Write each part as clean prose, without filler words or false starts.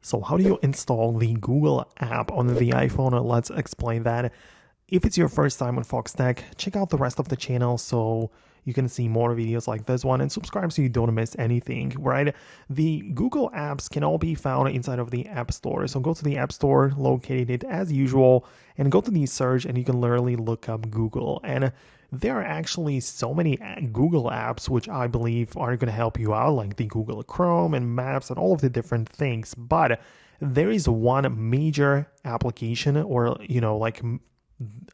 So how do you install the Google app on the iPhone? Let's explain that. If it's your first time on Foxtecc, check out the rest of the channel so you can see more videos like this one and subscribe so you don't miss anything, right? The Google apps can all be found inside of the App Store. So go to the App Store, locate it as usual, and go to the search and you can literally look up Google. And there are actually so many Google apps which I believe are going to help you out, like the Google Chrome and Maps and all of the different things. But there is one major application, or like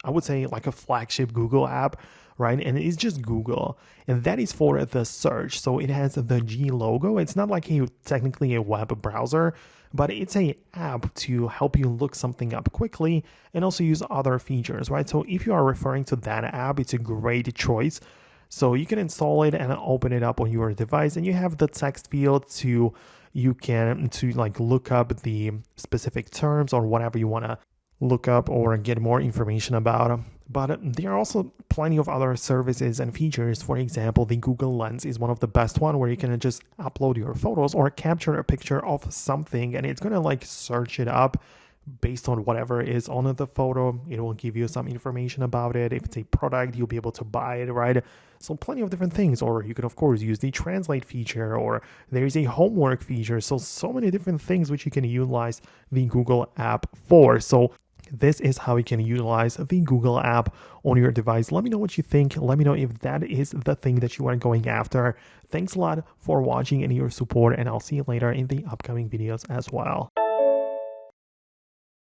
I would say like a flagship Google app, right? And it's just Google, and that is for the search. So it has the G logo. It's not like technically a web browser, but it's a app to help you look something up quickly and also use other features, right? So if you are referring to that app, it's a great choice. So you can install it and open it up on your device, and you have the text field to like look up the specific terms or whatever you want to look up or get more information about. But there are also plenty of other services and features. For example, the Google Lens is one of the best one, where you can just upload your photos or capture a picture of something and it's going to like search it up based on whatever is on the photo. It will give you some information about it. If it's a product, you'll be able to buy it, right? So plenty of different things. Or you can of course use the translate feature, or there is a homework feature. So many different things which you can utilize the Google app for. So this is how you can utilize the Google app on your device. Let me know what you think. Let me know if that is the thing that you are going after. Thanks a lot for watching and your support, and I'll see you later in the upcoming videos as well.